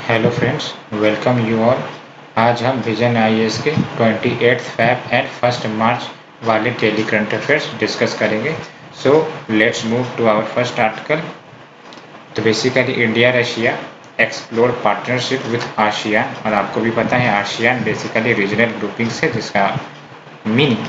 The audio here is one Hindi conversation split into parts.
Hello friends, welcome you all. आज हम विजन आईएएस के 28 फैब एंड 1 मार्च वाले डेली करंट अफेयर्स डिस्कस करेंगे। So let's move to our first article. तो basically India Russia explore partnership with ASEAN, और आपको भी पता है आसियान बेसिकली रीजनल ग्रुपिंग्स है जिसका meaning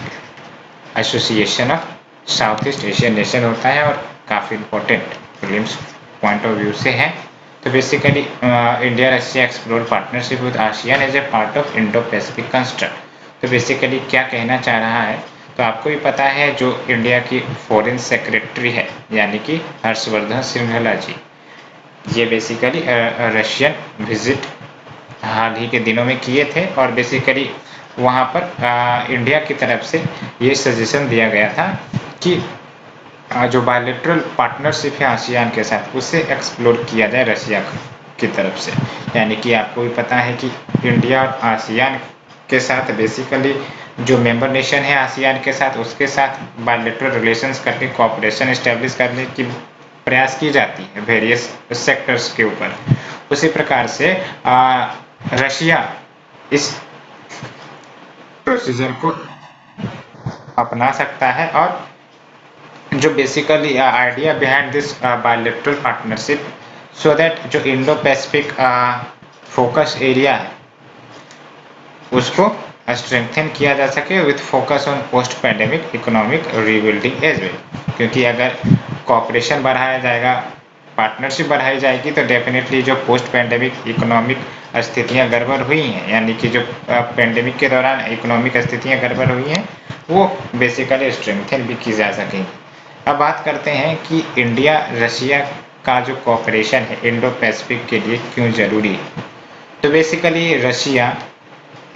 association of South East Asian nation होता है और काफ़ी important prelims point of view से है। तो basically India Russia explore partnership with ASEAN as a part of Indo Pacific construct. तो बेसिकली क्या कहना चाह रहा है, तो आपको भी पता है जो इंडिया की फॉरेन सेक्रेटरी है यानी कि हर्षवर्धन श्रृंगला जी, ये बेसिकली रशियन विजिट हाल ही के दिनों में किए थे और बेसिकली वहाँ पर इंडिया की तरफ से ये सजेशन दिया गया था कि जो बायलैटरल पार्टनरशिप है आसियान के साथ उसे एक्सप्लोर किया जाए रशिया की तरफ से। यानी कि आपको भी पता है कि इंडिया और आसियान के साथ बेसिकली जो मेंबर नेशन है आसियान के साथ उसके साथ बायलैटरल रिलेशंस करके कोऑपरेशन एस्टेब्लिश करने की प्रयास की जाती है वेरियस सेक्टर्स के ऊपर। उसी प्रकार से रशिया इस प्रोसीजर को अपना सकता है और जो basically idea behind this bilateral partnership so that जो इंडो पैसिफिक फोकस एरिया है उसको स्ट्रेंथन किया जा सके with focus on post pandemic economic rebuilding as well. क्योंकि अगर कोऑपरेशन बढ़ाया जाएगा, पार्टनरशिप बढ़ाई जाएगी तो डेफिनेटली जो पोस्ट पैंडेमिक इकोनॉमिक स्थितियां गड़बड़ हुई हैं यानी कि जो पैंडेमिक के दौरान इकोनॉमिक स्थितियां गड़बड़ हुई हैं वो बेसिकली स्ट्रेंथन भी की जा सकेंगी। अब बात करते हैं कि इंडिया रशिया का जो कोऑपरेशन है इंडो पैसिफिक के लिए क्यों ज़रूरी है। तो basically Russia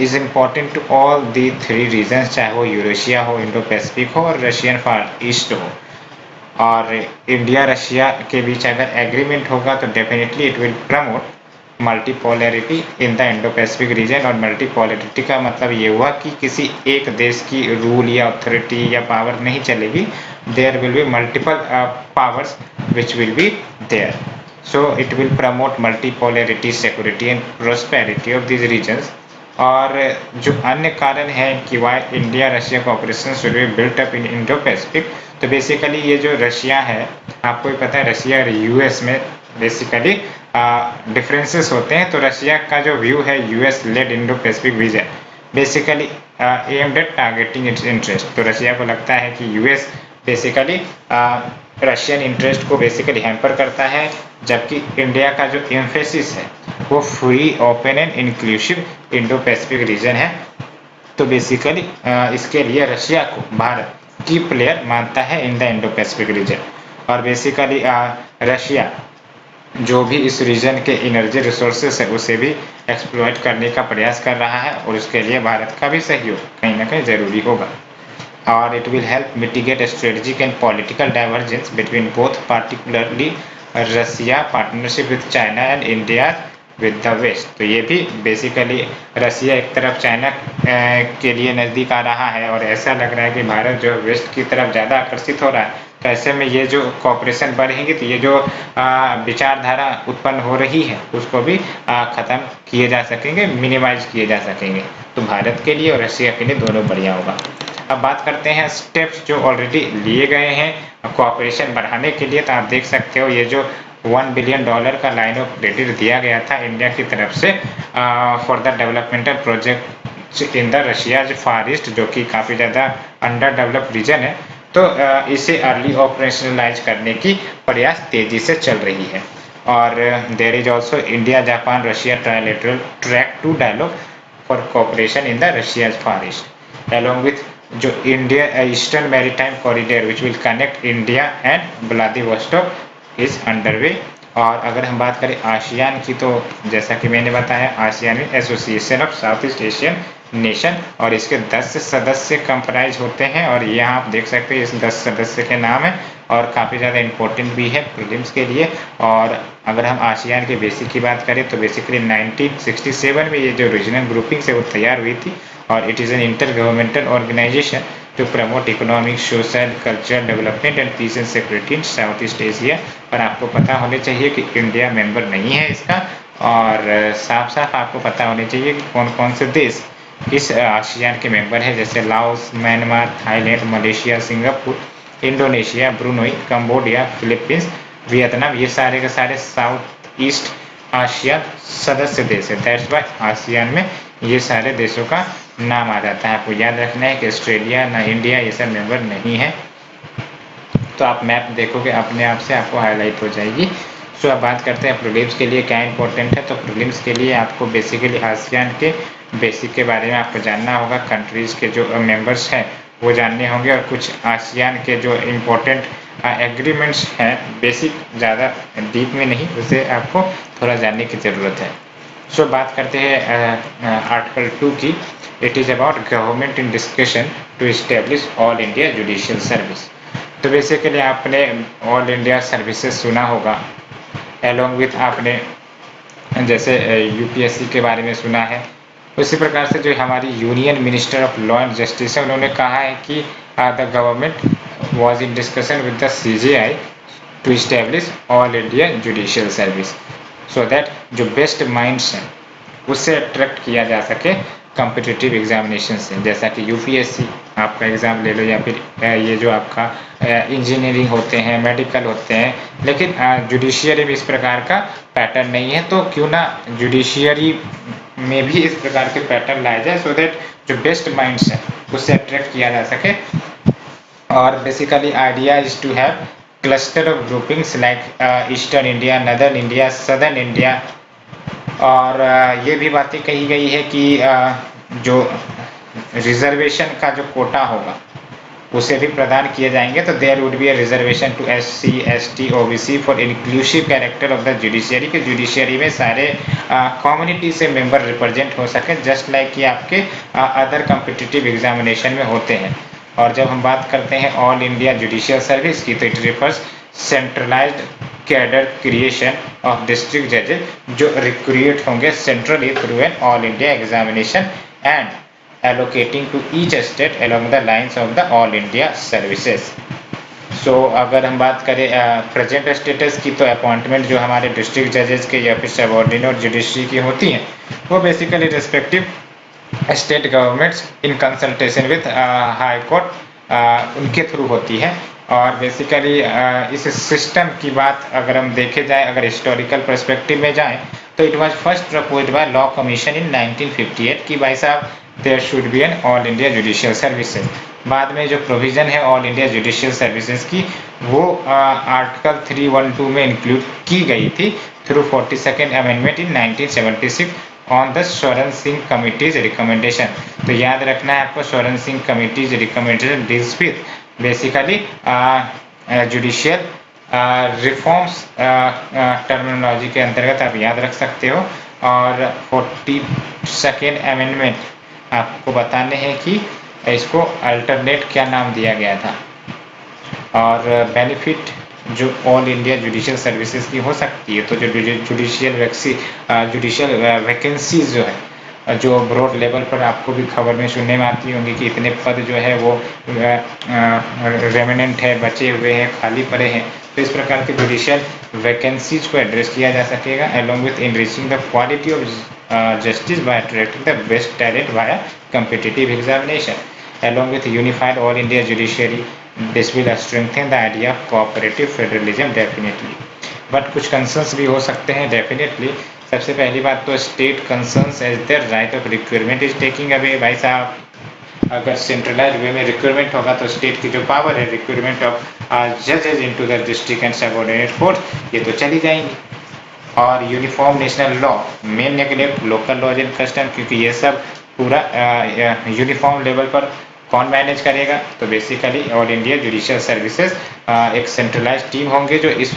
is important to all the 3 regions, चाहे वो यूरेशिया हो, इंडो पैसिफिक हो और रशियन फार ईस्ट हो। और इंडिया रशिया के बीच अगर एग्रीमेंट होगा तो definitely it will promote multipolarity in the Indo Pacific region. और मल्टीपोलैरिटी का मतलब ये हुआ कि किसी एक देश की रूल या अथॉरिटी या पावर नहीं चलेगी, there will be multiple powers which will be there. So it will promote multipolarity, security and prosperity of these regions. और जो अन्य कारण है कि why India Russia cooperation should be built up in Indo Pacific, तो बेसिकली ये जो रशिया है, आपको भी पता है रशिया और यूएस में बेसिकली डिफरेंसेस होते हैं। तो रशिया का जो व्यू है US led Indo Pacific vision basically aimed at targeting it's interest. तो रशिया को लगता है कि यूएस बेसिकली रशियन इंटरेस्ट को बेसिकली हैम्पर करता है, जबकि इंडिया का जो एम्फेसिस है वो free, open and inclusive Indo Pacific region है। तो बेसिकली इसके लिए रशिया को भारत की प्लेयर मानता है in the Indo Pacific region. और बेसिकली रशिया जो भी इस रीजन के एनर्जी रिसोर्सेस है उसे भी एक्सप्लॉइट करने का प्रयास कर रहा है और उसके लिए भारत का भी सहयोग कहीं ना कहीं ज़रूरी होगा। और it will help mitigate strategic and political divergence between both, particularly Russia partnership with China and India with the West. तो ये भी बेसिकली रशिया एक तरफ चाइना के लिए नज़दीक आ रहा है और ऐसा लग रहा है कि भारत जो वेस्ट की तरफ ज़्यादा आकर्षित हो रहा है। तो ऐसे में ये जो कॉपरेशन बढ़ेगी तो ये जो विचारधारा उत्पन्न हो रही है उसको भी ख़त्म किए जा सकेंगे, मिनिमाइज किए जा सकेंगे। तो भारत के लिए और रशिया के लिए दोनों बढ़िया होगा। अब बात करते हैं स्टेप्स जो ऑलरेडी लिए गए हैं कोऑपरेशन बढ़ाने के लिए। तो आप देख सकते हो ये जो $1 बिलियन का लाइन ऑफ क्रेडिट दिया गया था इंडिया की तरफ से for the developmental project in the Russia Far east, जो कि काफ़ी ज़्यादा अंडर डेवलप्ड रीजन है। तो इसे अर्ली ऑपरेशनलाइज करने की प्रयास तेजी से चल रही है। और there is also India Japan Russia trilateral track two dialogue for cooperation in the Russia Far East along with जो India eastern maritime corridor which will connect India and Vladivostok is underway. और अगर हम बात करें आसियान की, तो जैसा कि मैंने बताया ASEAN association of South East Asian nation, और इसके 10 सदस्य कंप्राइज होते हैं। और यहाँ आप देख सकते हैं इस 10 सदस्य के नाम है और काफ़ी ज़्यादा इम्पोर्टेंट भी है प्रीलिम्स के लिए। और अगर हम आसियान के बेसिक की बात करें तो बेसिकली 1967 में ये जो रीजनल ग्रुपिंग से वो तैयार हुई थी और it is an intergovernmental organisation to promote economic, social, cultural development and peace and security in South East Asia. पर आपको पता होना चाहिए कि इंडिया मेंबर नहीं है इसका, और साफ साफ आपको पता होनी चाहिए कि कौन कौन से देश इस आसियान के मेंबर हैं, जैसे Laos, Myanmar, Thailand, Malaysia, Singapore, Indonesia, Brunei, Cambodia, Philippines, Vietnam. ये सारे के सारे साउथ ईस्ट आसियान सदस्य देश है। दैट्स वाई आसियान में ये सारे देशों का नाम आ जाता है। आपको याद रखना है कि ऑस्ट्रेलिया ना इंडिया ये सब मेंबर नहीं है। तो आप मैप देखोगे अपने आप से आपको हाईलाइट हो जाएगी। सो अब बात करते हैं प्रीलिम्स के लिए क्या इंपॉर्टेंट है। तो प्रीलिम्स के लिए आपको बेसिकली आसियान के बेसिक के बारे में आपको जानना होगा, कंट्रीज़ के जो मेंबर्स हैं वो जानने होंगे, और कुछ आसियान के जो इम्पोर्टेंट एग्रीमेंट्स हैं, बेसिक, ज़्यादा डीप में नहीं, उसे आपको थोड़ा जानने की ज़रूरत है। सो बात करते हैं आर्टिकल 2 की। It is about government in discussion to establish all India judicial service. तो बेसिकली आपने ऑल इंडिया सर्विसेज सुना होगा, एलोंग विथ आपने जैसे यूपीएससी के बारे में सुना है। उसी प्रकार से जो हमारी union minister of law and justice है, उन्होंने कहा है कि the government was in discussion with the CJI to establish all India judicial service, so that जो बेस्ट माइंड्स हैं उससे अट्रैक्ट किया जा सके कॉम्पिटिटिव एग्जामिनेशन से। जैसा कि यूपीएससी आपका एग्ज़ाम ले लो, या फिर ये जो आपका इंजीनियरिंग होते हैं, मेडिकल होते हैं, लेकिन जुडिशियरी में इस प्रकार का पैटर्न नहीं है। तो क्यों ना जुडिशियरी में भी इस प्रकार के पैटर्न लाए जाए, सो दैट जो बेस्ट माइंड्स हैं उससे अट्रैक्ट किया जा सके। और basically idea is to have cluster of groupings like eastern India, northern India, southern India. और ये भी बातें कही गई है कि जो रिजर्वेशन का जो कोटा होगा उसे भी प्रदान किए जाएंगे। तो there would be a reservation to SC, ST, OBC for inclusive character of the judiciary, के जुडिशियरी में सारे कम्युनिटी से मेंबर रिप्रेजेंट हो सके, जस्ट लाइक कि आपके अदर कॉम्पिटिटिव एग्जामिनेशन में होते हैं। और जब हम बात करते हैं ऑल इंडिया जुडिशियल सर्विस की, तो it refers centralised cadre creation of district जजेस जो रिक्रूट होंगे centrally through an all India examination and allocating to each state along the lines of the all India services। सो अगर हम बात करें प्रेजेंट स्टेटस की, तो अपॉइंटमेंट जो हमारे डिस्ट्रिक्ट जजेस के या फिर सबऑर्डिनेट जुडिशरी की होती हैं, वो basically respective state governments in consultation with high court उनके थ्रू होती है। और बेसिकली इस सिस्टम की बात अगर हम देखे जाए, अगर हिस्टोरिकल पर्सपेक्टिव में जाएं, तो it was first proposed by law commission in 1958 कि भाई साहब there should be an all India judicial services. बाद में जो प्रोविजन है ऑल इंडिया जुडिशियल सर्विसेज की, वो आर्टिकल 312 में इंक्लूड की गई थी through 42nd amendment in 1976 on the Swaran Singh committees recommendation. तो याद रखना है आपको, Swaran Singh committees recommendation deals with basically judicial reforms terminology के अंतर्गत आप याद रख सकते हो। और 42nd अमेंडमेंट आपको बताने हैं कि इसको अल्टरनेट क्या नाम दिया गया था। और बेनिफिट जो ऑल इंडिया जुडिशियल सर्विसेज की हो सकती है, तो जो जुडिशियल वैकेंसीज जो है, जो ब्रॉड लेवल पर आपको भी खबर में सुनने में आती होंगी कि इतने पद जो है वो रेमिनेंट है, बचे हुए हैं, खाली पड़े हैं। तो इस प्रकार के जुडिशियल वैकेंसीज को एड्रेस किया जा सकेगा along with enriching the quality of justice by attracting the best talent via competitive examination along with unified all India judiciary. This will strengthen the idea of cooperative federalism definitely. But कुछ कंसर्न्स भी हो सकते हैं डेफिनेटली। सबसे पहली बात तो state concerns as their right of requirement is taking away. भाई साहब अगर सेंट्रलाइज वे में रिक्वायरमेंट होगा तो स्टेट की जो पावर है रिक्वायरमेंट ऑफ जजेस into the district and subordinate court, ये तो चली जाएंगी। और uniform national law, main neglect local laws and custom, क्योंकि ये सब पूरा यूनिफॉर्म लेवल पर कौन मैनेज करेगा। तो basically all India judicial services एक सेंट्रलाइज टीम होंगे जो इस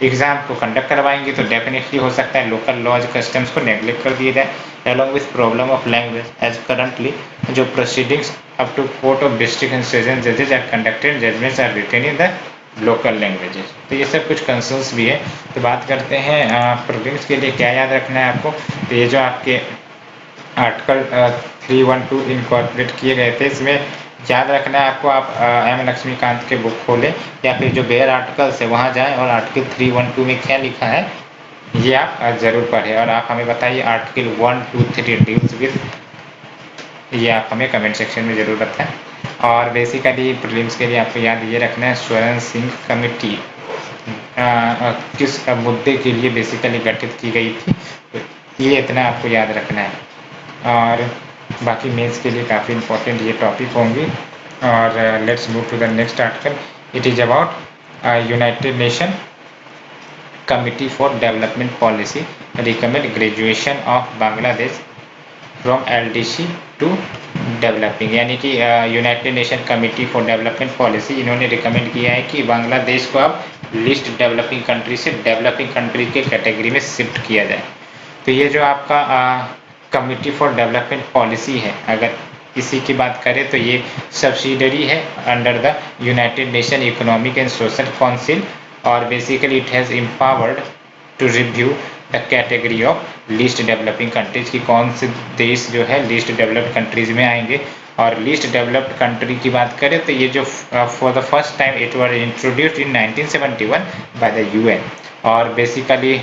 एग्जाम को कंडक्ट करवाएंगे। तो डेफिनेटली हो सकता है लोकल लॉज कस्टम्स को नेग्लेक्ट कर दिया जाए along with problem of language as currently जो proceedings up to court of district and session judges are conducted, judgments are written in the local languages। तो ये सब कुछ कंसर्न्स भी है। तो बात करते हैं प्रीलिम्स के लिए क्या याद रखना है आपको। तो ये जो आपके आर्टिकल 312 इनकॉर्पोरेट किए गए थे, इसमें याद रखना है आपको, आप एम लक्ष्मीकांत के बुक खोलें या फिर जो बेयर आर्टिकल्स है वहाँ जाएं और आर्टिकल 312 में क्या लिखा है ये आप ज़रूर पढ़ें और आप हमें बताइए आर्टिकल 1, 2, 3 डील्स विद, ये आप हमें कमेंट सेक्शन में ज़रूर बताएं। और बेसिकली प्रीलिम्स के लिए आपको याद ये रखना है स्वर्ण सिंह कमेटी किस मुद्दे के लिए बेसिकली गठित की गई थी, तो ये इतना आपको याद रखना है। और बाकी मेंस के लिए काफ़ी इंपॉर्टेंट ये टॉपिक होंगी। और let's move to the next article. It is about United Nation committee for development policy recommend graduation of Bangladesh from LDC to developing, यानी कि United Nation committee for development policy इन्होंने रिकमेंड किया है कि बांग्लादेश को अब लिस्ट डेवलपिंग कंट्री से डेवलपिंग कंट्री के कैटेगरी में शिफ्ट किया जाए। तो ये जो आपका कमिटी फॉर डेवलपमेंट पॉलिसी है, अगर इसी की बात करें तो ये सब्सिडरी है under the United Nation Economic and Social Council, और basically it has empowered to review the category of least developing countries की कौन से देश जो है लीस्ट डेवलप्ड कंट्रीज में आएंगे। और लीस्ट डेवलप्ड कंट्री की बात करें तो ये जो for the first time it was introduced in 1971 by the UN, और बेसिकली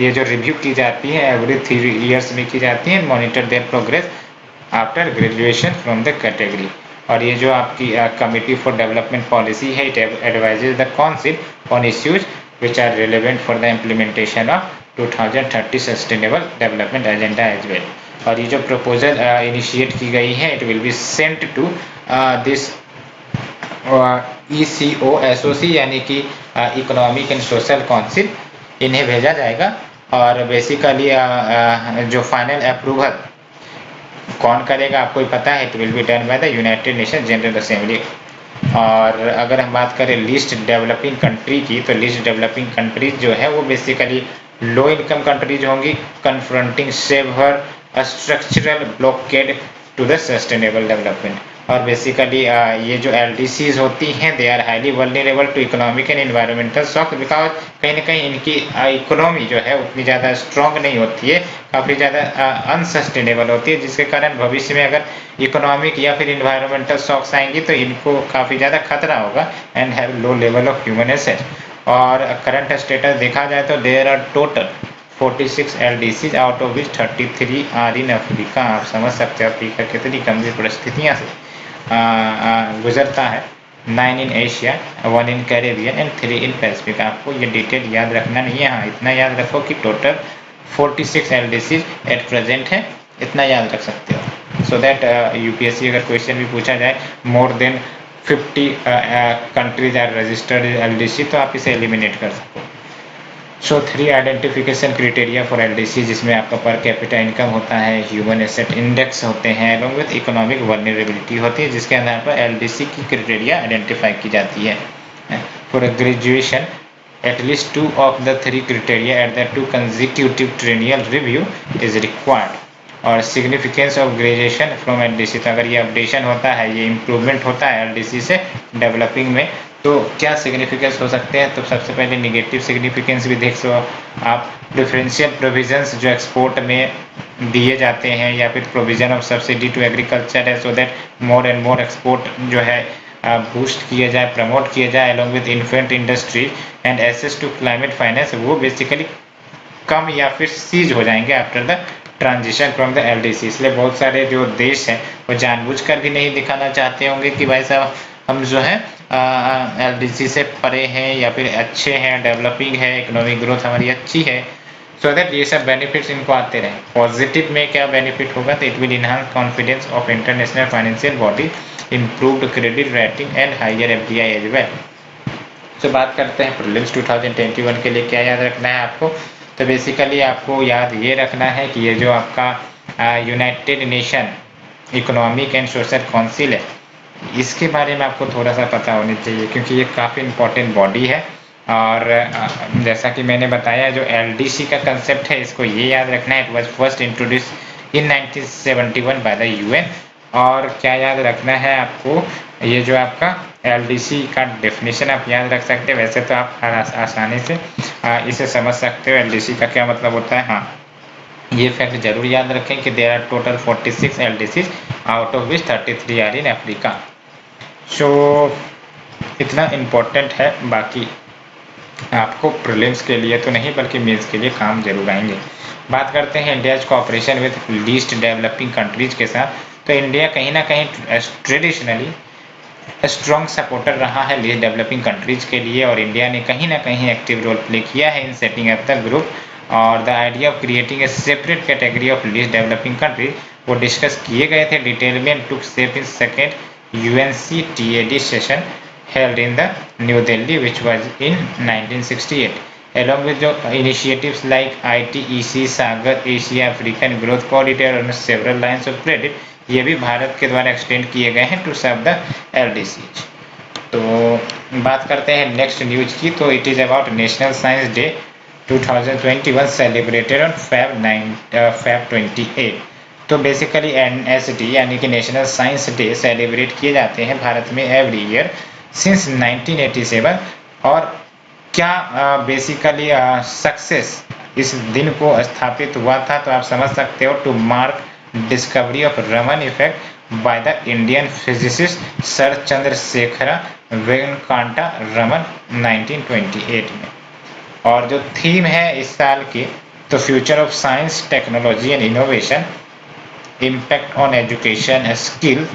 ये जो रिव्यू की जाती है एवरी 3 years में की जाती है, monitor their progress after graduation from the category. और ये जो आपकी कमिटी फॉर डेवलपमेंट पॉलिसी है, it advises the council on issues which are relevant for the implementation of 2030 sustainable development agenda as well. और ये जो प्रपोजल इनिशिएट की गई है it will be sent to this ECOSOC यानी कि इकोनॉमिक एंड सोशल काउंसिल, इन्हें भेजा जाएगा। और बेसिकली जो फाइनल अप्रूवल कौन करेगा आपको ही पता है, it will be done by the United nation general assembly. और अगर हम बात करें लिस्ट डेवलपिंग कंट्री की, तो लिस्ट डेवलपिंग कंट्रीज जो है वो बेसिकली लो इनकम कंट्रीज होंगी confronting severe structural blockade to the sustainable development. और बेसिकली ये जो LDCs होती हैं they are highly vulnerable to economic and environmental shock, because कहीं ना कहीं इनकी इकोनॉमी जो है उतनी ज़्यादा स्ट्रॉन्ग नहीं होती है, काफ़ी ज़्यादा अनसस्टेनेबल होती है, जिसके कारण भविष्य में अगर इकोनॉमिक या फिर इन्वायरमेंटल शॉक्स आएंगी तो इनको काफ़ी ज़्यादा खतरा होगा and have low level of human asset. और करंट स्टेटस देखा जाए तो there are total 46 LDCs out of which 33 are in Africa. आप समझ सकते हो अफ्रीका कितनी गंभीर परिस्थितियाँ से गुजरता है। 9 in Asia, 1 in Caribbean and 3 in Pacific. आपको ये डिटेल याद रखना नहीं है, हाँ इतना याद रखो कि टोटल 46 LDCs एट प्रेजेंट है, इतना याद रख सकते हो। सो दैट UPSC अगर क्वेश्चन भी पूछा जाए more than 50 countries are registered LDC तो आप इसे एलिमिनेट कर सको। So 3 identification criteria for LDC, जिसमें आपका पर कैपिटा इनकम होता है, ह्यूमन एसेट इंडेक्स होते हैं, एलोंग विद इकोनॉमिक वल्नरेबिलिटी होती है, जिसके आधार पर LDC की क्राइटेरिया आइडेंटिफाई की जाती है। For graduation at least 2 of the 3 criteria at the 2 consecutive triennial review is required। और significance of graduation from LDC, तो अगर ये अपडेशन होता है, ये इम्प्रूवमेंट होता है LDC से डेवलपिंग में, तो क्या सिग्निफिकेंस हो सकते हैं। तो सबसे पहले निगेटिव सिग्निफिकेंस भी देख सो आप, डिफरेंशियल प्रोविजंस जो एक्सपोर्ट में दिए जाते हैं, या फिर provision of subsidy to agriculture है, so that more and more export जो है बूस्ट किया जाए, प्रमोट किया जाए, along with infant industry and access to climate finance, वो बेसिकली कम या फिर सीज हो जाएंगे after the transition from the LDC। इसलिए बहुत सारे जो देश हैं वो जानबूझकर भी नहीं दिखाना चाहते होंगे कि भाई साहब हम जो है LDC से परे हैं या फिर अच्छे हैं, डेवलपिंग है, इकोनॉमिक ग्रोथ हमारी अच्छी है, सो दैट ये सब बेनिफिट्स इनको आते रहे। पॉजिटिव में क्या बेनिफिट होगा, तो it will enhance confidence of international financial body, improved credit rating and higher FDI as well. तो बात करते हैं प्रीलिम्स 2021 के लिए क्या याद रखना है आपको। तो बेसिकली आपको याद ये रखना है कि ये जो आपका United Nation Economic and Social council है, इसके बारे में आपको थोड़ा सा पता होना चाहिए, क्योंकि ये काफ़ी इंपॉर्टेंट बॉडी है। और जैसा कि मैंने बताया जो LDC का कंसेप्ट है इसको ये याद रखना है, it was first introduce in 1971 by the UN। और क्या याद रखना है आपको, ये जो आपका LDC का डेफिनेशन आप याद रख सकते हैं, वैसे तो आप आसानी से इसे समझ सकते हो LDC का क्या मतलब होता है। हाँ ये फैक्ट जरूर याद रखें कि there are total 46 LDCs out of which 33 are in Africa. So इतना इम्पोर्टेंट है। बाकी आपको प्रीलिम्स के लिए तो नहीं बल्कि मेंस के लिए काम जरूर आएंगे। बात करते हैं India's cooperation with least developing countries के साथ, तो इंडिया कहीं ना कहीं ट्रेडिशनली स्ट्रॉन्ग सपोर्टर रहा है लीस्ट डेवलपिंग कंट्रीज के लिए, और इंडिया ने कहीं ना कहीं एक्टिव रोल प्ले किया है in setting up the group. और the idea of creating a separate category of least developing countries वो डिस्कस किए गए थे डिटेल में and took shape in second UNCTAD session held in the New Delhi which was in 1968 along with the initiatives like ITEC, Sagar, Asia African Growth Corridor and several lines of credit, ये भी भारत के द्वारा एक्सटेंड किए गए हैं टू सर्व द LDCs। तो बात करते हैं नेक्स्ट न्यूज की, तो it is about national science day 2021 celebrated on Feb 28। तो बेसिकली NSD यानी कि नेशनल साइंस डे सेलिब्रेट किए जाते हैं भारत में एवरी ईयर सिंस 1987। और क्या बेसिकली सक्सेस इस दिन को स्थापित हुआ था, तो आप समझ सकते हो to mark discovery of Raman effect by the Indian physicist sir Chandrasekhara Venkata Raman 1928 में। और जो थीम है इस साल की, तो future of science technology and innovation impact on education skill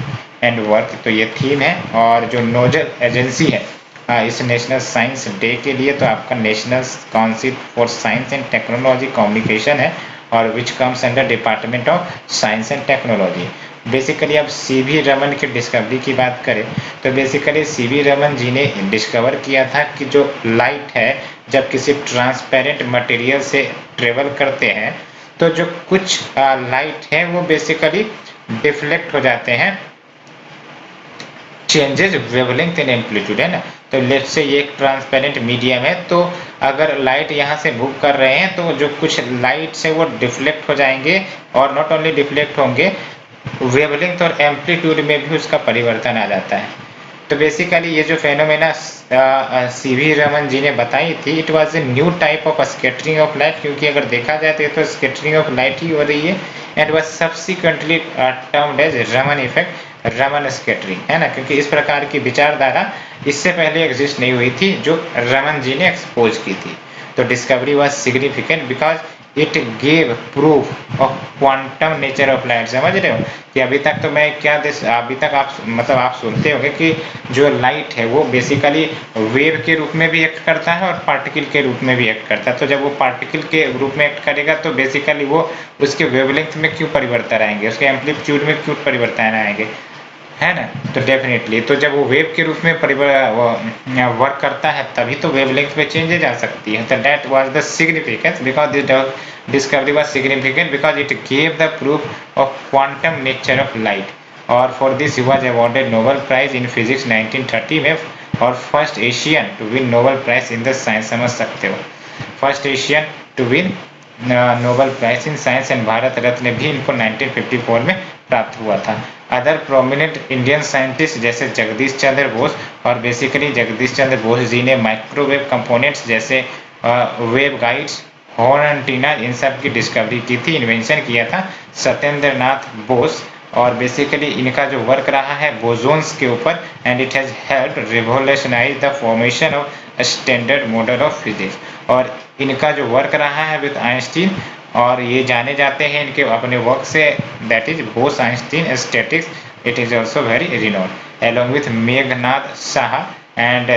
and work, तो ये थीम है। और जो नोडल एजेंसी है इस नेशनल साइंस डे के लिए, तो आपका national Council for Science and Technology communication है, और विच comes under department of science and technology. Basically अब CV रमन की डिस्कवरी की बात करें, तो बेसिकली CV रमन जी ने डिस्कवर किया था कि जो लाइट है जब किसी ट्रांसपेरेंट मटेरियल से ट्रेवल करते हैं, तो जो कुछ लाइट है वो बेसिकली डिफ्लेक्ट हो जाते हैं, चेंजेस वेवलेंथ एंड एम्पलीट्यूड, है ना। तो लेट्स से ये एक ट्रांसपेरेंट मीडियम है, तो अगर लाइट यहाँ से मूव कर रहे हैं तो जो कुछ लाइट से वो डिफ्लेक्ट हो जाएंगे, और नॉट ओनली डिफ्लेक्ट होंगे, वेवलेंथ और एम्पलीट्यूड में भी उसका परिवर्तन आ जाता है। तो बेसिकली ये जो फेनोमेना CV रमन जी ने बताई थी, it was a new type of scattering of light, क्योंकि अगर देखा जाए तो ये तो स्कैटरिंग ऑफ लाइट ही हो रही है, and was subsequently termed as Raman effect, Raman scattering, है ना, क्योंकि इस प्रकार की विचारधारा इससे पहले एग्जिस्ट नहीं हुई थी जो रमन जी ने एक्सपोज की थी। तो discovery was significant because it gave proof of quantum nature of light. समझ रहे हो कि अभी तक तो मैं क्या अभी तक आप मतलब आप सुनते होंगे कि जो लाइट है वो बेसिकली वेव के रूप में भी एक्ट करता है और पार्टिकल के रूप में भी एक्ट करता है। तो जब वो पार्टिकल के रूप में एक्ट करेगा तो बेसिकली वो उसके वेवलेंथ में क्यों परिवर्तन आएंगे, उसके एम्पलीट्यूड में क्यों परिवर्तन आएंगे, है ना। तो डेफिनेटली तो जब वो वेव के रूप में वर्क करता है तभी तो वेवलेंथ में चेंजेज आ सकती है। तो that was the significance because this discovery was significant because it gave the proof of quantum nature of light, और for this he was awarded Nobel prize in physics 1930 में, और first Asian to win Nobel prize in the science. समझ सकते हो, first Asian to win Nobel prize in science, and Bharat Ratna भी इनको 1954 में प्राप्त हुआ था। अदर प्रोमिनेंट इंडियन साइंटिस्ट जैसे जगदीश चंद्र बोस, और बेसिकली जगदीश चंद्र बोस जी ने माइक्रोवेव कंपोनेंट्स जैसे वेव गाइड्स, हॉर्न एंटीना, इन सब की डिस्कवरी की थी, इन्वेंशन किया था सत्येंद्र नाथ बोस। और बेसिकली इनका जो वर्क रहा है बोसोन्स के ऊपर, and it has helped revolutionise the formation of standard model of physics. और इनका जो वर्क रहा है विद आइंस्टीन, और ये जाने जाते हैं इनके अपने वर्क से, that is Bose Einstein statics, it is also very renowned along with Meghnath Shah, and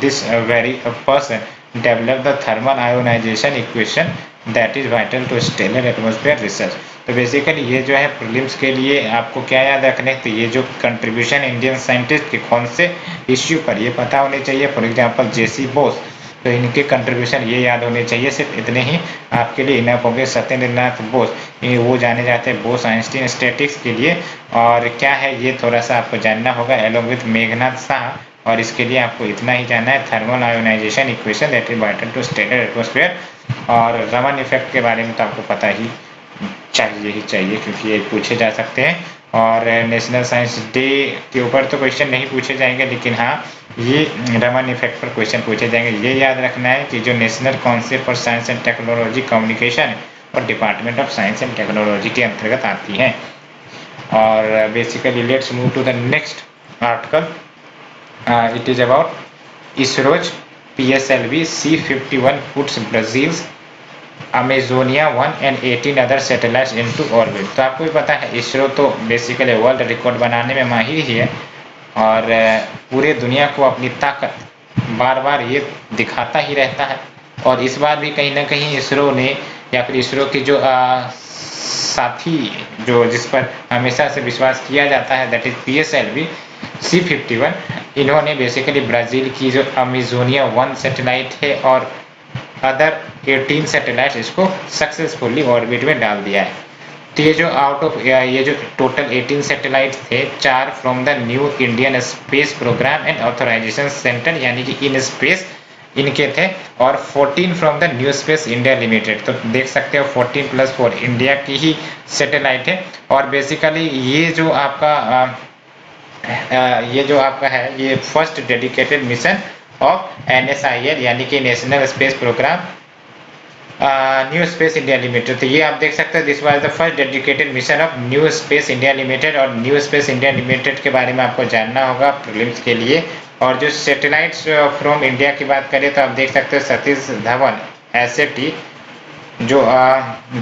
this very person developed the thermal ionization equation that is vital to stellar atmosphere research। तो बेसिकली ये जो है प्रीलिम्स के लिए आपको क्या याद रखना है, तो ये जो कंट्रीब्यूशन इंडियन साइंटिस्ट के कौन से इश्यू पर ये पता होने चाहिए। फॉर एग्जांपल JC बोस, तो इनके कंट्रीब्यूशन ये याद होने चाहिए, सिर्फ इतने ही आपके लिए इनफ होंगे। सत्येंद्र नाथ बोस वो जाने जाते हैं बोस आइंस्टीन स्टैटिक्स के लिए, और क्या है ये थोड़ा सा आपको जानना होगा एलोंग विथ मेघनाथ शाह, और इसके लिए आपको इतना ही जानना है, thermal ionisation equation that is vital to standard atmosphere. और रमन इफेक्ट के बारे में तो आपको पता ही चाहिए क्योंकि ये पूछे जा सकते हैं। और नेशनल साइंस डे के ऊपर तो क्वेश्चन नहीं पूछे जाएंगे, लेकिन हाँ ये रमन इफेक्ट पर क्वेश्चन पूछे जाएंगे। ये याद रखना है कि जो National Council for Science and Technology Communication और department of science and technology के अंतर्गत आती हैं। और basically let's move to the next article, it is about ISRO's PSLV C-51 puts Brazil's Amazonia 1 and 18 other satellites into orbit। तो आपको भी पता है इसरो तो बेसिकली वर्ल्ड रिकॉर्ड बनाने में माहिर ही है और पूरे दुनिया को अपनी ताकत बार बार ये दिखाता ही रहता है। और इस बार भी कहीं ना कहीं इसरो ने या फिर इसरो की जो साथी जो जिस पर हमेशा से विश्वास किया जाता है दैट इज PSLV C-51, इन्होंने बेसिकली ब्राज़ील की जो अमेजोनिया 1 सैटेलाइट है और अदर 18 सैटेलाइट इसको सक्सेसफुली ऑर्बिट में डाल दिया है। तो ये जो आउट ऑफ ये जो टोटल 18 सैटेलाइट थे, 4 from the new Indian space programme and authorisation centre यानी कि इन स्पेस इनके थे, और 14 from the New Space India Limited. तो देख सकते हो 14 + 4 इंडिया की ही सैटेलाइट है। और बेसिकली ये जो आपका है ये first dedicated mission of NSIL यानी कि national space programme New Space India Limited. तो ये आप देख सकते हैं this was the first dedicated mission of New Space India Limited. और न्यू स्पेस इंडिया लिमिटेड के बारे में आपको जानना होगा प्रीलिम्स के लिए। और जो सैटेलाइट्स फ्रॉम इंडिया की बात करें तो आप देख सकते हो सतीश धवन SAT जो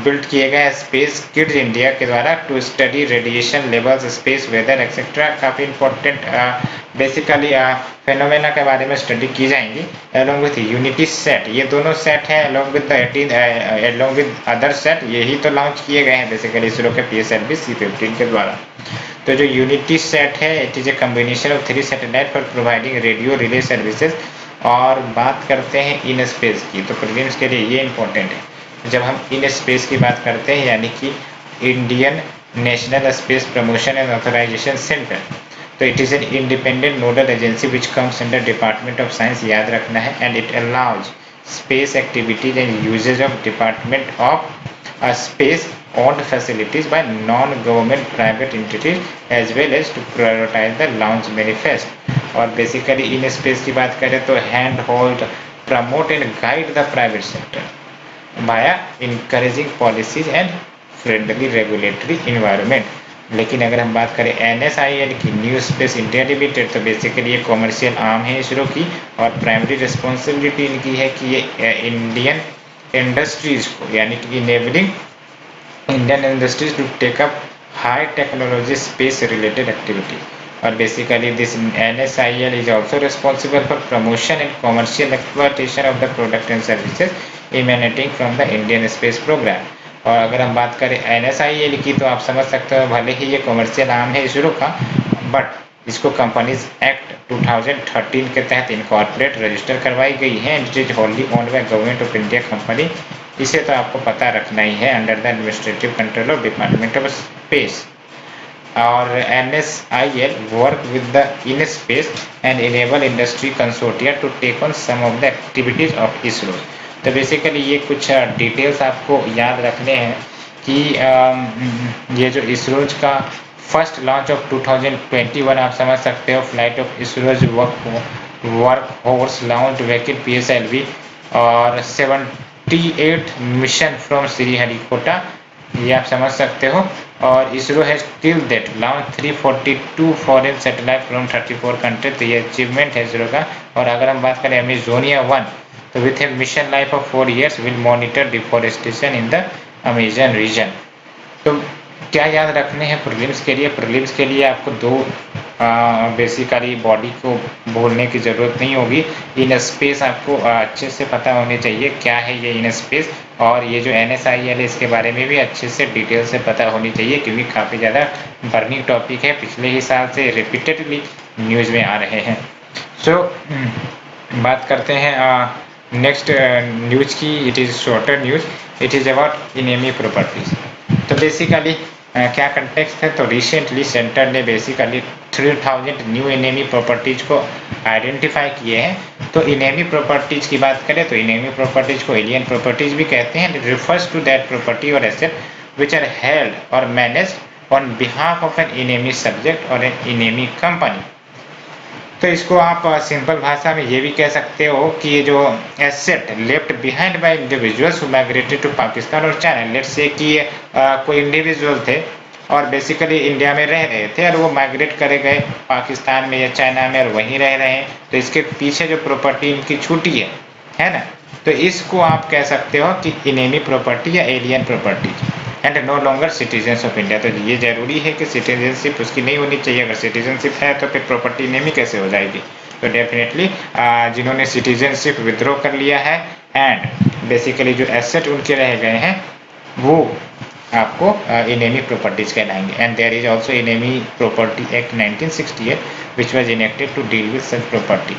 बिल्ड किए गए स्पेस किड्स इंडिया के द्वारा to study radiation levels, space weather etcetera. काफ़ी इंपॉर्टेंट बेसिकली फेनोमेना के बारे में स्टडी की जाएंगी अलॉन्ग विथ यूनिटी सेट। ये दोनों सेट है along with 18 along with other set, यही तो लॉन्च किए गए हैं बेसिकली इसरो के PSLV C-15 के द्वारा। तो जो यूनिटी सेट है it is a combination of 3 satellite for providing radio relay services. और बात करते हैं इन स्पेस की, तो प्रीलिम्स के लिए ये इंपॉर्टेंट है। जब हम इन स्पेस की बात करते हैं यानी कि Indian National Space Promotion and authorisation Centre, तो it is an independent nodal agency which comes under department of science, याद रखना है, and it allows space activities and usages of department of space owned facilities by non-government private entities as well as to prioritize the launch manifest। और बेसिकली इन स्पेस की बात करें तो hand hold promote and guide the private sector via encouraging policies and friendly regulatory environment। लेकिन अगर हम बात करें NSIL की न्यू स्पेस इंडिया लिमिटेड, तो बेसिकली ये कॉमर्शियल आर्म है इसरो की और प्राइमरी रिस्पॉन्सिबिलिटी इनकी है कि ये इंडियन इंडस्ट्रीज को यानी कि enabling Indian industries to take up high technology space related activity. और basically this NSIL is also responsible for promotion and commercial exploitation of the product and services emanating from the Indian Space Program। और अगर हम बात करें NSIL की तो आप समझ सकते हो भले ही ये कॉमर्शियल आर्म है इसरो का, बट इसको कंपनीज एक्ट 2013 के तहत इनकॉर्पोरेट रजिस्टर करवाई गई है and it is होल्ली owned by government of India company. इसे तो आपको पता रखना ही है, under the administrative control of department of space. और NSIL work with the in space and enable industry consortia to take on some of the activities of ISRO। तो बेसिकली ये कुछ डिटेल्स आपको याद रखने हैं कि ये जो इसरो का फर्स्ट लॉन्च ऑफ 2021 आप समझ सकते हो, flight of ISRO's workhorse launch vehicle PSLV और 78 मिशन फ्रॉम श्रीहरिकोटा, ये आप समझ सकते हो। और ISRO has till that launch 342 foreign satellite from 34 country, तो ये अचीवमेंट है इसरो का। और अगर हम बात करें अमेजोनिया 1, तो with a mission life of 4 years will monitor deforestation in the Amazon region. तो क्या याद रखने हैं प्रीलिम्स के लिए? प्रीलिम्स के लिए आपको 2 बेसिकली बॉडी को भूलने की ज़रूरत नहीं होगी। इन स्पेस आपको अच्छे से पता होनी चाहिए क्या है ये इन स्पेस, और ये जो NSIL है इसके बारे में भी अच्छे से डिटेल से पता होनी चाहिए क्योंकि काफ़ी ज़्यादा बर्निंग टॉपिक है, पिछले ही साल से रिपीटेडली न्यूज़ में आ रहे हैं। सो बात करते हैं नेक्स्ट न्यूज़ की। It is shorter news, it is about enemy properties. तो बेसिकली क्या कंटेक्स्ट है, तो रिसेंटली सेंटर ने बेसिकली 3000 न्यू इनेमी प्रॉपर्टीज को आइडेंटिफाई किए हैं। तो इनेमी प्रॉपर्टीज की बात करें तो इनेमी प्रॉपर्टीज को एलियन प्रॉपर्टीज भी कहते हैं। It refers to that property और एसेट विच आर हेल्ड और managed on behalf of an enemy subject और एन इनेमी कंपनी। तो इसको आप सिंपल भाषा में ये भी कह सकते हो कि ये जो asset left behind by individuals who migrated to Pakistan और चाइना, लेट्स से कि कोई इंडिविजुअल थे और बेसिकली इंडिया में रह रहे थे और वो माइग्रेट करे गए पाकिस्तान में या चाइना में और वहीं रह रहे हैं, तो इसके पीछे जो प्रॉपर्टी इनकी छूटी है ना, तो इसको आप कह सकते हो कि इनेमी प्रॉपर्टी या alien property and no longer citizens of India. तो ये जरूरी है कि सिटीजनशिप उसकी नहीं होनी चाहिए, अगर सिटीजनशिप है तो फिर प्रॉपर्टी इनेमी कैसे हो जाएगी। तो डेफिनेटली जिन्होंने सिटीजनशिप विद्रॉ कर लिया है एंड बेसिकली जो एसेट उनके रह गए हैं वो आपको इनेमी प्रॉपर्टीज कहलाएंगे। And there is also enemy property act 1968 which was enacted to deal with such property.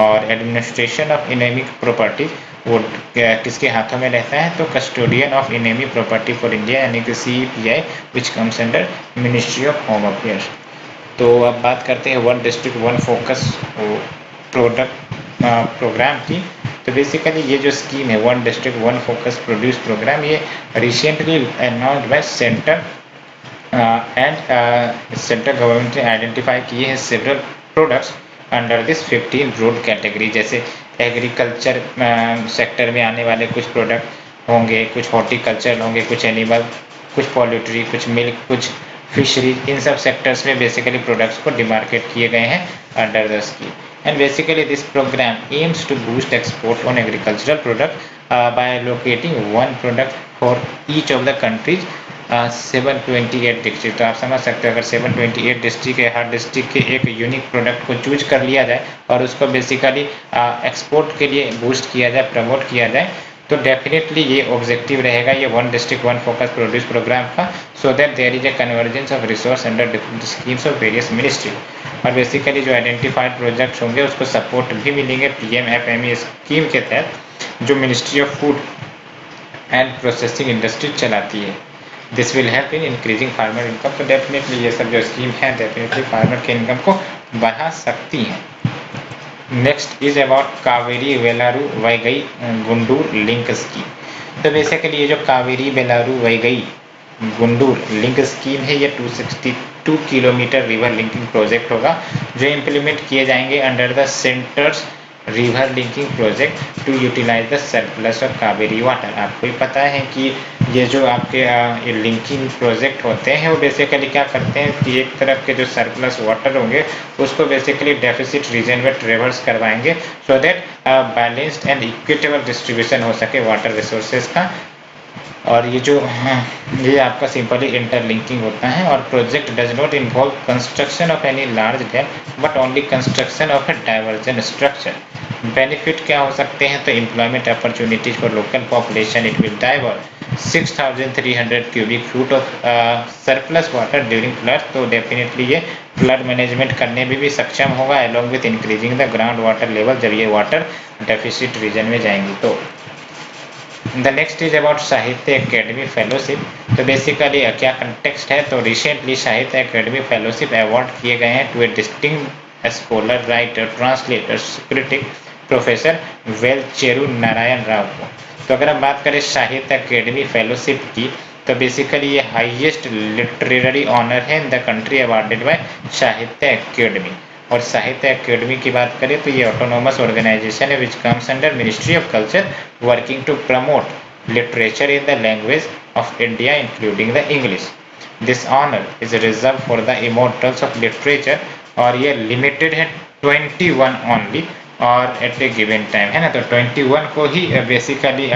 और एडमिनिस्ट्रेशन ऑफ इनेमी प्रॉपर्टी वो किसके हाथों में रहता है, तो custodian of enemy property for India यानी कि CEPI which comes under ministry of home affairs. तो अब बात करते हैं one district one focus programme की। तो बेसिकली ये जो स्कीम है one district one focus produce programme, ये recently announced by centre and central government ने आइडेंटिफाई किए हैं several products under this 15 broad category. जैसे एग्रीकल्चर सेक्टर में आने वाले कुछ प्रोडक्ट होंगे, कुछ हॉर्टिकल्चर होंगे, कुछ एनिमल, कुछ पोल्ट्री, कुछ मिल्क, कुछ फिशरीज, इन सब सेक्टर्स में बेसिकली प्रोडक्ट्स को डिमार्केट किए गए हैं under the scheme. And basically this programme aims to boost export on agricultural product by locating one product for each of the countries 728 district. तो आप समझ सकते हो अगर 728 डिस्ट्रिक्ट है, हर डिस्ट्रिक्ट के एक यूनिक प्रोडक्ट को चूज कर लिया जाए और उसको बेसिकली एक्सपोर्ट के लिए बूस्ट किया जाए, प्रमोट किया जाए, तो डेफिनेटली ये ऑब्जेक्टिव रहेगा ये one district one focus produce programme का, so that there is a convergence of resource under different schemes of various ministry. और बेसिकली जो आइडेंटिफाइड प्रोजेक्ट्स होंगे उसको सपोर्ट भी मिलेंगे PMFME स्कीम के तहत जो ministry of food and processing industry चलाती है। This will help in increasing farmer income. तो डेफिनेटली ये सब जो स्कीम है डेफिनेटली फार्मर के इनकम को बढ़ा सकती हैं। Next is about Kaveri Vellar Vaigai Gundar link scheme. तो बेसिकली ये जो कावेरी वेलारू वैगई गुंडूर लिंक स्कीम है ये 262 किलोमीटर रिवर लिंकिंग प्रोजेक्ट होगा जो इम्प्लीमेंट किए जाएंगे under the centre's river linking project to utilise the surplus of Kaveri water. आपको ही पता है कि ये जो आपके लिंकिंग प्रोजेक्ट होते हैं वो बेसिकली क्या करते हैं कि एक तरफ के जो सरप्लस वाटर होंगे उसको बेसिकली डेफिसिट रीजन में ट्रेवर्स करवाएंगे so that balanced and equitable distribution हो सके वाटर रिसोर्सेज का। और ये जो ये आपका सिंपली इंटरलिंकिंग होता है और project does not involve construction of any large dam but only construction of A diversion structure. Benefit क्या हो सकते हैं, तो employment opportunities for local population, it will divert 6,300 cubic foot of surplus water during flood. तो डेफिनेटली ये फ्लड मैनेजमेंट करने में भी सक्षम होगा along with increasing the ground water level जब ये वाटर डेफिसिट रीजन में जाएंगी। तो द नेक्स्ट इज अबाउट साहित्य अकेडमी फेलोशिप। तो बेसिकली क्या कंटेक्स्ट है, तो रिसेंटली साहित्य अकेडमी फेलोशिप अवार्ड किए गए हैं to a distinguished scholar, writer, translator, critic professor Velcheru Narayana Rao को। तो अगर हम बात करें साहित्य अकेडमी फेलोशिप की तो बेसिकली ये हाईएस्ट लिटरेरी ऑनर है in the country awarded by साहित्य अकेडमी। और साहित्य अकेडमी की बात करें तो ये ऑटोनोमस ऑर्गेनाइजेशन है which comes under ministry of culture working to promote literature in the language of India including the English. This honour is reserve for the immortals of literature और ये लिमिटेड है 21 ओनली और एट ए गिवन टाइम, है ना। तो 21 को ही बेसिकली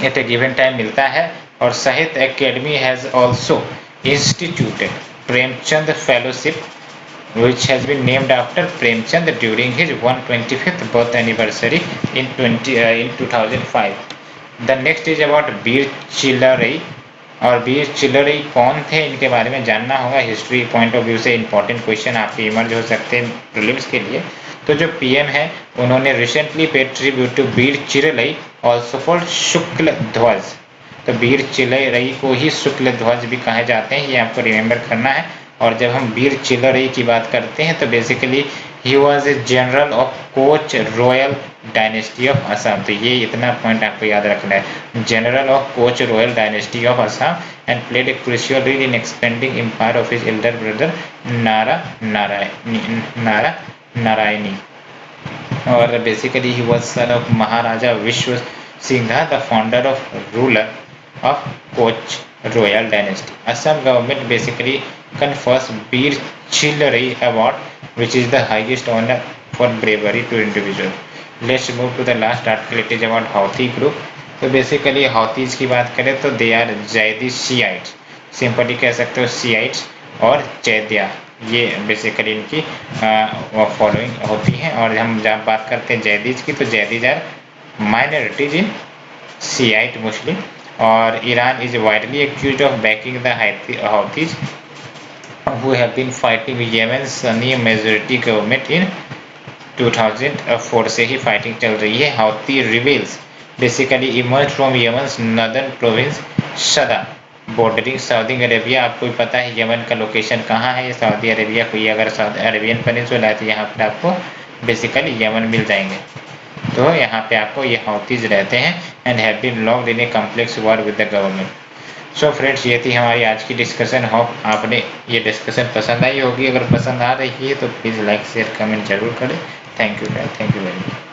एट ए गिवन टाइम मिलता है। और साहित्य academy has also instituted Premchand fellowship which has been named after Premchand during his 125th birth anniversary in 2005. The next is about वीर चिल्लरई। और वीर चिल्लरई कौन थे इनके बारे में जानना होगा, हिस्ट्री पॉइंट ऑफ व्यू से इंपॉर्टेंट क्वेश्चन आपके इमर्ज हो सकते हैं प्रीलिम्स के लिए। तो जो PM है उन्होंने recently paid tribute to Veer Chilarai also called Shukla Dhwaj. तो वीर चिल्लरई को ही शुक्ल ध्वज भी कहे जाते हैं, ये आपको रिमेंबर करना है। और जब हम वीर चिल्लरई की बात करते हैं तो basically he was a general of Koch royal dynasty of Assam. तो ये इतना पॉइंट आपको याद रखना है, general of Koch royal dynasty of Assam and played a crucial role in expanding empire of his elder brother Narayani. और basically he was son of Maharaja Vishwa Singha the founder of ruler of Koch royal dynasty. Assam government basically confers Veer Chilleri Award, which is the highest honor for bravery to individual. Let's move to the last article. It is about Houthi group. तो बेसिकली हौतीज की बात करें तो दे आर जैदी शियाइट्स, सिंपली कह सकते हो शियाइट्स और जैदिया, ये बेसिकली इनकी फॉलोइंग होती है। और हम जब बात करते हैं जैदीज की, तो Zaidi's are minorities in Shiite Muslim. और Iran is widely accused of backing the Houthis who have been fighting Yemen's Sunni majority government in 2004 से ही फाइटिंग चल रही है। Houthi rebels basically emerge from Yemen's northern province Saada bordering Saudi Arabia. आपको पता है यमन का लोकेशन कहाँ है, सऊदी अरेबिया को। ये अगर सऊदी अरेबियन पेनिनसुला है तो यहाँ पर आपको बेसिकली यमन मिल जाएंगे। तो यहाँ पे आपको ये हौतीज रहते हैं and have been locked in a complex war with the government. So friends, ये थी हमारी आज की डिस्कशन। होप आपने ये डिस्कशन पसंद आई होगी। अगर पसंद आ रही है तो प्लीज़ लाइक शेयर कमेंट जरूर करें। Thank you very much.